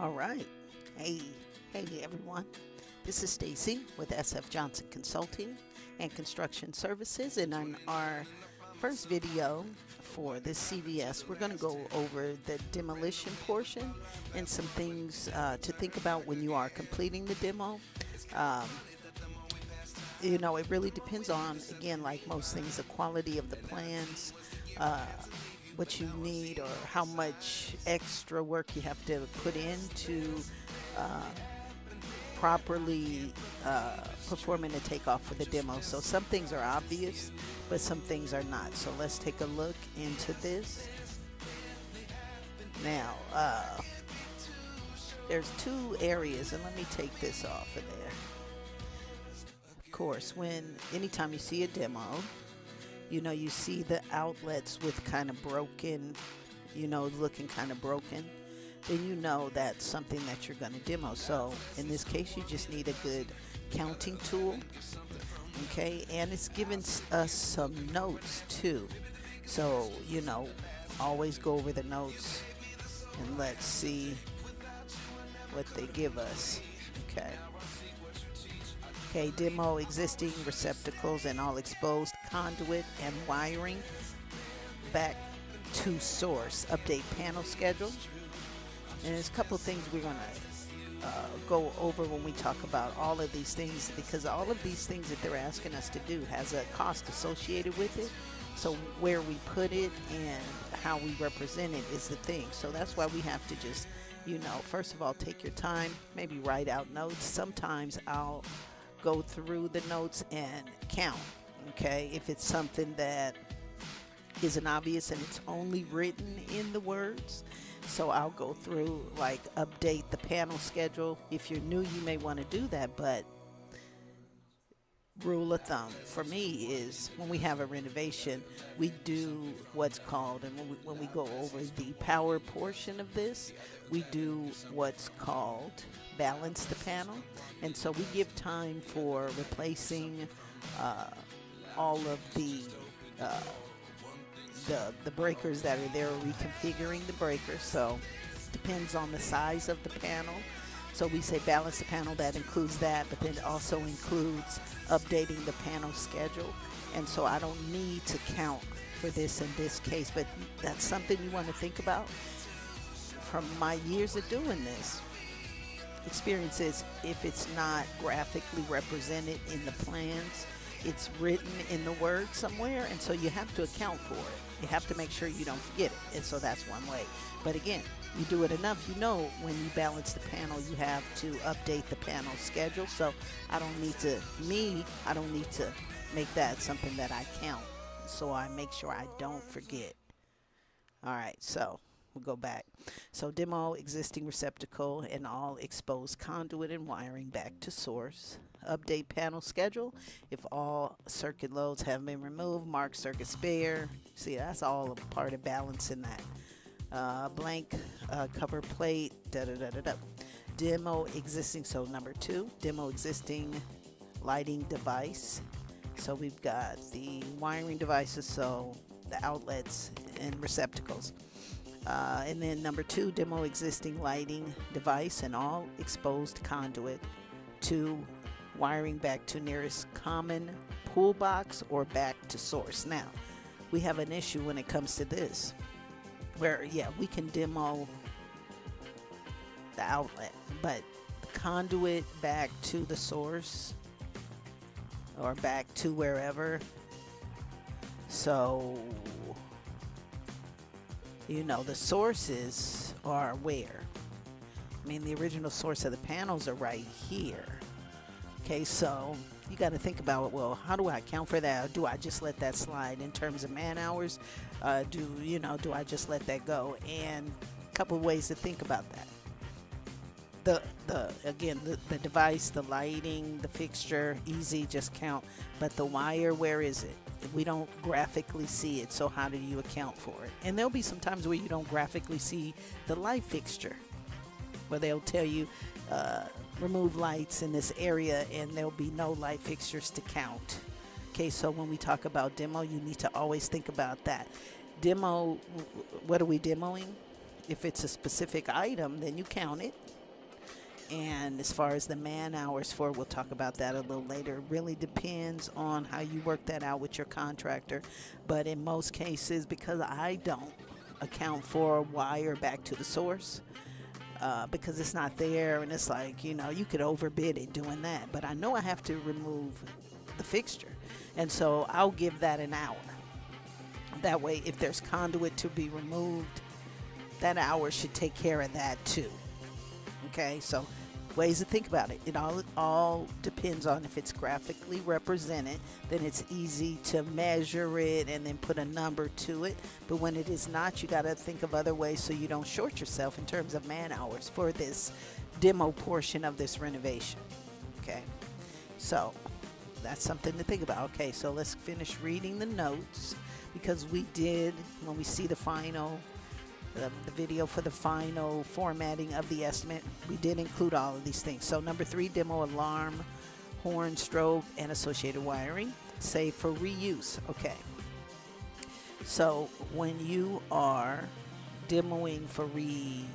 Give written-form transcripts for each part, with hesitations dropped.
All right. Hey, hey everyone. This is Stacy with SF Johnson Consulting and Construction Services. And on our first video for this CVS, we're going to go over the demolition portion and some things to think about when you are completing the demo. Um, it really depends on, again, like most things, the quality of the plans, what you need, or how much extra work you have to put in to uh, properly performing a takeoff for the demo. So some things are obvious, but some things are not. So let's take a look into this. Now, there's two areas, and let me take this off of there. Of course, anytime you see a demo, you see the outlets with kind of broken, looking kind of broken, then you know that's something that you're going to demo. So in this case, you just need a good counting tool, okay? And it's giving us some notes too. So, always go over the notes and let's see what they give us, okay? Okay, demo existing receptacles and all exposed conduit and wiring back to source. Update panel schedule. And there's a couple of things we're going to go over when we talk about all of these things, because all of these things that they're asking us to do has a cost associated with it. So where we put it and how we represent it is the thing. So that's why we have to just, first of all, take your time, maybe write out notes. Sometimes I'll go through the notes and count, okay? If it's something that isn't obvious and it's only written in the words. So I'll go through, like, update the panel schedule. If you're new, you may want to do that, but rule of thumb for me is when we have a renovation, we do what's called, and when we go over the power portion of this, we do what's called balance the panel. And so we give time for replacing all of the breakers that are there, reconfiguring the breakers. So depends on the size of the panel. So we say balance the panel, that includes that, but then it also includes updating the panel schedule. And so I don't need to count for this in this case, but that's something you want to think about. From my years of doing this, experience is if it's not graphically represented in the plans, it's written in the word somewhere, and so you have to account for it. You have to make sure you don't forget it, and so that's one way. But again, you do it enough, when you balance the panel, you have to update the panel schedule. So I don't need to make that something that I count, so I make sure I don't forget. All right, so we'll go back. So demo existing receptacle and all exposed conduit and wiring back to source. Update panel schedule. If all circuit loads have been removed, mark circuit spare. See, that's all a part of balancing that. Blank cover plate. Demo existing. So number 2, demo existing lighting device. So we've got the wiring devices, so the outlets and receptacles. And then number 2, demo existing lighting device and all exposed conduit. 2, wiring back to nearest common pool box or back to source. Now, we have an issue when it comes to this, where, we can demo the outlet, but the conduit back to the source or back to wherever. So, the sources are where? I mean, the original source of the panels are right here. Okay, so you got to think about, well, how do I account for that? Or do I just let that slide in terms of man hours? Do I just let that go? And a couple of ways to think about that. The device, the lighting, the fixture, easy, just count. But the wire, where is it? We don't graphically see it, so how do you account for it? And there'll be some times where you don't graphically see the light fixture, where they'll tell you remove lights in this area and there'll be no light fixtures to count. Okay, so when we talk about demo, you need to always think about that. Demo, what are we demoing? If it's a specific item, then you count it. And as far as the man hours for, we'll talk about that a little later. It really depends on how you work that out with your contractor. But in most cases, because I don't account for wire back to the source, because it's not there, and it's like, you know, you could overbid it doing that. But I know I have to remove the fixture. And so I'll give that an hour. That way, if there's conduit to be removed, that hour should take care of that too. Okay, so ways to think about it. It all depends on if it's graphically represented, then it's easy to measure it and then put a number to it. But when it is not, you got to think of other ways so you don't short yourself in terms of man hours for this demo portion of this renovation. Okay, so that's something to think about. Okay, so let's finish reading the notes, because we did, when we see the final the video for the final formatting of the estimate, we did include all of these things. So number 3, demo alarm, horn, strobe, and associated wiring, save for reuse. Okay, so when you are demoing for reuse,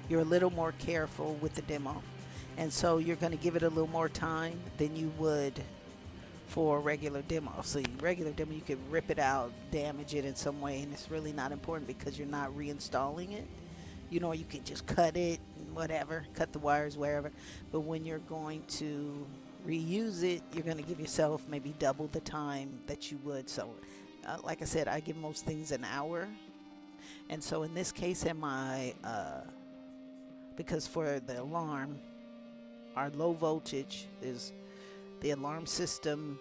you're a little more careful with the demo, and so you're going to give it a little more time than you would for regular demo. So regular demo, you could rip it out, damage it in some way, and it's really not important because you're not reinstalling it. You know, you can just cut it, whatever, cut the wires wherever. But when you're going to reuse it, you're going to give yourself maybe double the time that you would. So like I said, I give most things an hour. And so in this case, because for the alarm, our low voltage is the alarm system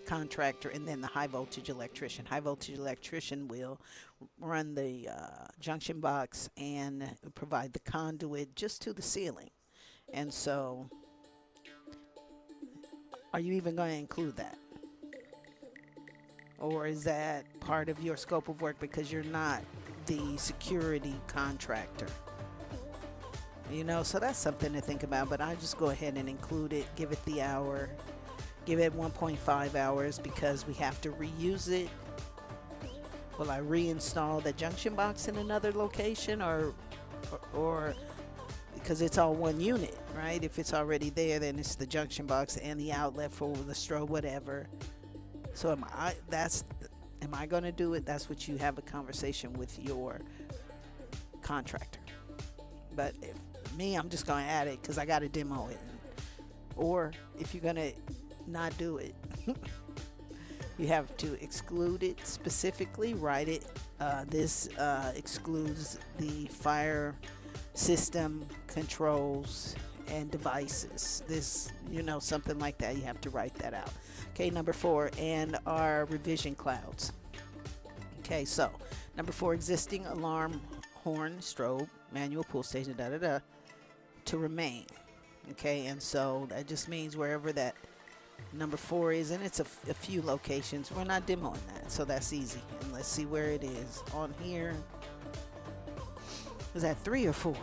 contractor, and then the high voltage electrician. High voltage electrician will run the junction box and provide the conduit just to the ceiling. And so, are you even going to include that? Or is that part of your scope of work because you're not the security contractor? You know, so that's something to think about. But I just go ahead and include it, give it the hour, give it 1.5 hours because we have to reuse it. Will I reinstall the junction box in another location, or because it's all one unit, right? If it's already there, then it's the junction box and the outlet for the strobe, whatever. So am I going to do it? That's what you have a conversation with your contractor. But if me, I'm just going to add it because I got to demo it. Or if you're going to not do it, you have to exclude it specifically, write it. This excludes the fire system controls and devices. This, you know, something like that. You have to write that out. Okay, number 4, and our revision clouds. Okay, so number 4, existing alarm, horn, strobe, manual pull station, to remain. Okay, and so that just means wherever that number 4 is, and it's a few locations. We're not demoing that, so that's easy. And let's see where it is on here. Is that 3 or 4?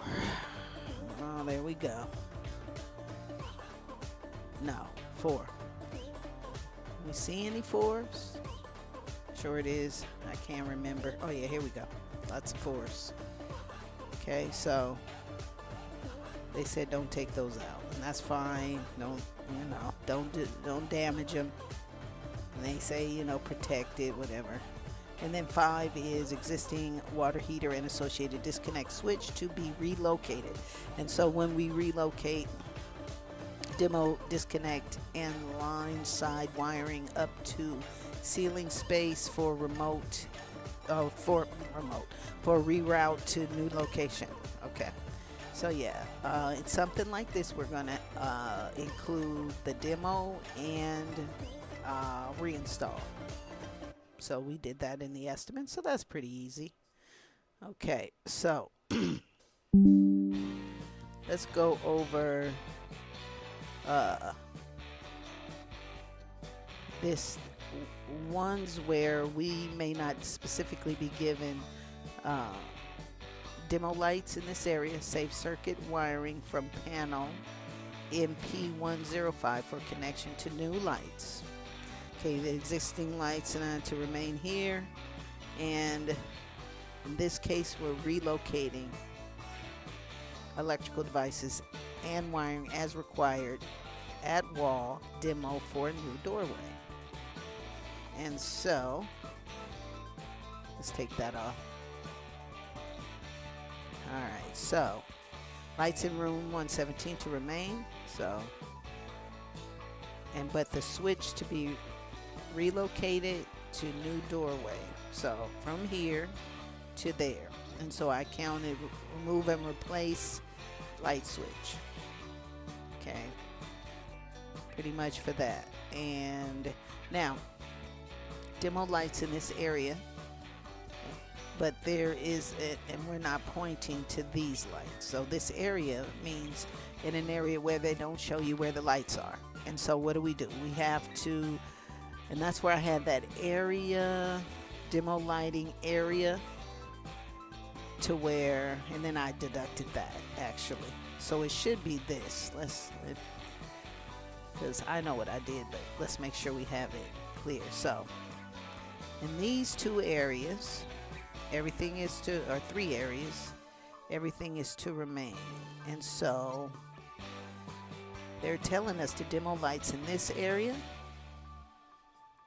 Oh, there we go. No, 4. We see any 4s? Sure it is. I can't remember. Oh yeah, here we go. Lots of 4s. Okay, so they said don't take those out, and that's fine. Don't, you know, don't damage them. And they say, you know, protect it, whatever. And then 5 is existing water heater and associated disconnect switch to be relocated. And so when we relocate, demo, disconnect, and line side wiring up to ceiling space for for reroute to new location. Okay, so yeah, it's something like this. We're gonna include the demo and reinstall. So we did that in the estimate, so that's pretty easy. Okay, so let's go over this ones where we may not specifically be given demo lights in this area. Safe circuit wiring from panel MP105 for connection to new lights. Okay, the existing lights to remain here, and In this case, we're relocating electrical devices and wiring as required at wall demo for a new doorway. And so, let's take that off. Alright, so lights in room 117 to remain. So, but the switch to be relocated to new doorway. So from here to there. And so I counted remove and replace light switch. Okay. Pretty much for that. And now, demo lights in this area. But there is, and we're not pointing to these lights. So this area means in an area where they don't show you where the lights are. And so what do? We have to, and that's where I had that area, demo lighting area, to where, and then I deducted that actually. So it should be this. Because I know what I did, but let's make sure we have it clear. So in these two areas, everything is to, or three areas, everything is to remain. And so they're telling us to demo lights in this area,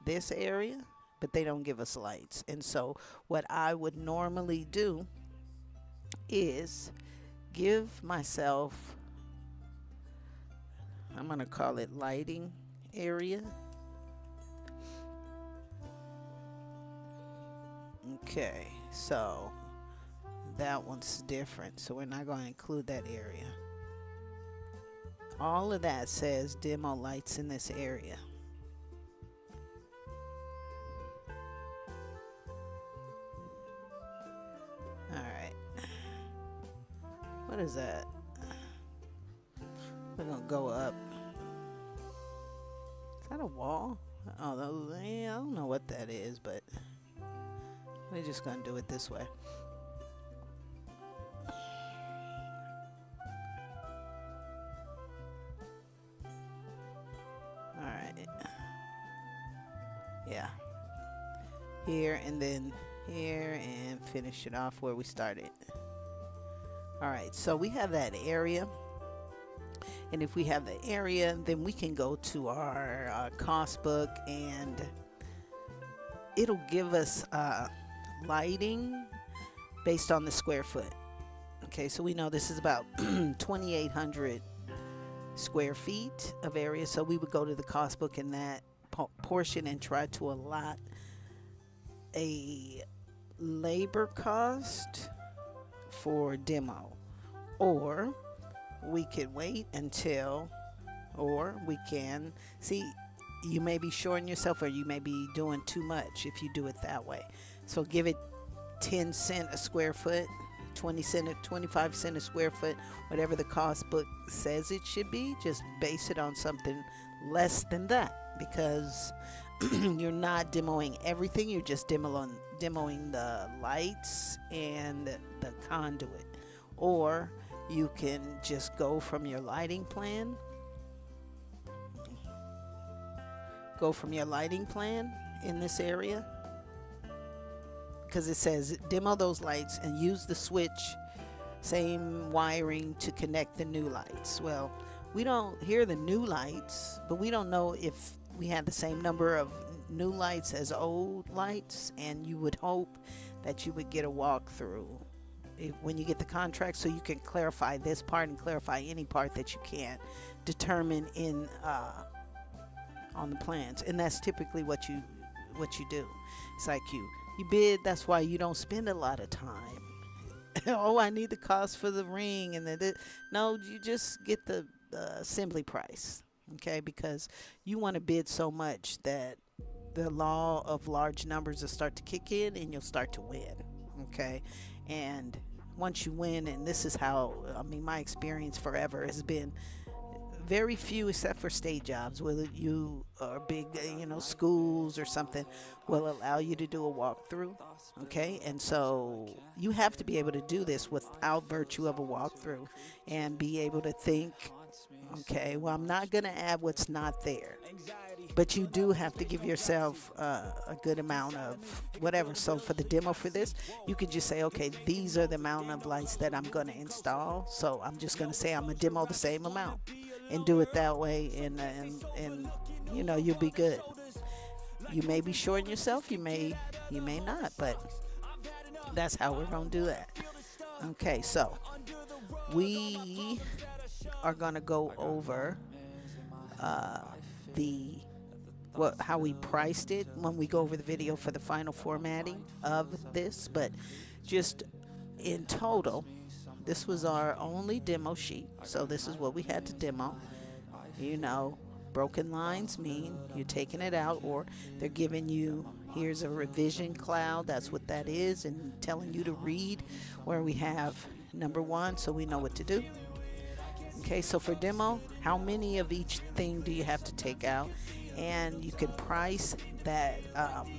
but they don't give us lights. And so what I would normally do is give myself, I'm going to call it lighting area. Okay, so that one's different, so we're not going to include that area. All of that says demo lights in this area. Alright. What is that? We're going to go up. Is that a wall? Oh, I don't know what that is, but we're just going to do it this way. Alright. Yeah. Here and then here and finish it off where we started. Alright, so we have that area. And if we have the area, then we can go to our cost book and it'll give us lighting based on the square foot. Okay, so we know this is about 2,800 square feet of area. So we would go to the cost book in that portion and try to allot a labor cost for demo. Or we could wait until, or we can see, you may be shorting yourself or you may be doing too much if you do it that way. So give it 10 cents a square foot, 20 cents, 25 cents a square foot, whatever the cost book says it should be. Just base it on something less than that, because you're not demoing everything. You're just demoing the lights and the conduit. Or you can just go from your lighting plan. Go from your lighting plan in this area, because it says demo those lights and use the switch, same wiring to connect the new lights. Well, we don't hear the new lights, but we don't know if we had the same number of new lights as old lights, and you would hope that you would get a walkthrough when you get the contract, so you can clarify this part and clarify any part that you can't determine in on the plans. And that's typically what you do. It's like you bid. That's why you don't spend a lot of time. Oh, I need the cost for the ring, and no, you just get the assembly price. Okay, because you want to bid so much that the law of large numbers will start to kick in and you'll start to win. Okay, and once you win, and this is how, I mean, my experience forever has been, very few, except for state jobs, whether you are big, schools or something, will allow you to do a walkthrough. Okay, and so you have to be able to do this without virtue of a walkthrough and be able to think Okay, well, I'm not going to add what's not there, but you do have to give yourself a good amount of whatever. So for the demo for this, you could just say, okay, these are the amount of lights that I'm going to install. So I'm just going to say I'm going to demo the same amount and do it that way, and you know, you'll be good. You may be shorting yourself, you may not, but that's how we're going to do that. Okay, so we are going to go over the how we priced it when we go over the video for the final formatting of this, but just in total, this was our only demo sheet. So this is what we had to demo. You know, broken lines mean you're taking it out, or they're giving you, here's a revision cloud, that's what that is, and telling you to read where we have number 1, so we know what to do. Okay, so for demo, how many of each thing do you have to take out? And you can price that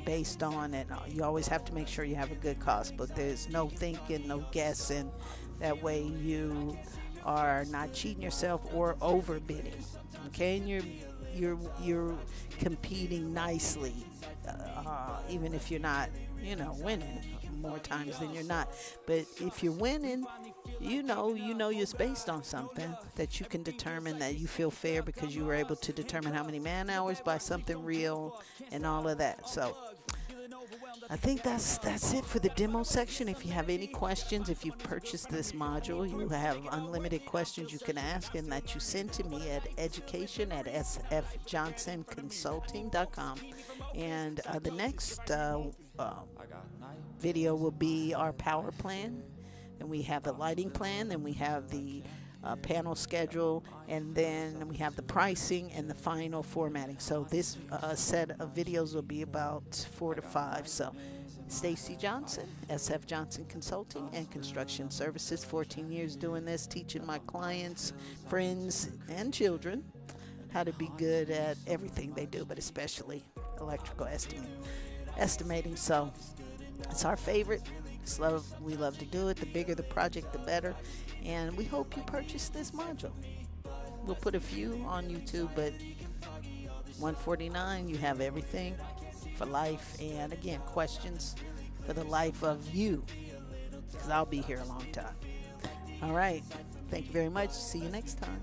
based on it. You always have to make sure you have a good cost, but there's no thinking, no guessing. That way you are not cheating yourself or overbidding. Okay, and you're competing nicely, even if you're not, you know, winning more times than you're not. But if you're winning, you know it's based on something that you can determine, that you feel fair because you were able to determine how many man hours by something real and all of that. So I think that's it for the demo section. If you have any questions, if you've purchased this module, you have unlimited questions you can ask, and that you send to me at education@sfjohnsonconsulting.com. And the next video will be our power plan, and we have the lighting plan, then we have the panel schedule, and then we have the pricing and the final formatting. So this set of videos will be about 4 to 5. So Stacy Johnson, SF Johnson Consulting and Construction Services, 14 years doing this, teaching my clients, friends, and children how to be good at everything they do, but especially electrical estimating. So it's our favorite. We love to do it. The bigger the project, the better. And we hope you purchase this module. We'll put a few on YouTube, but $149, you have everything for life. And again, questions for the life of you, because I'll be here a long time. All right. Thank you very much. See you next time.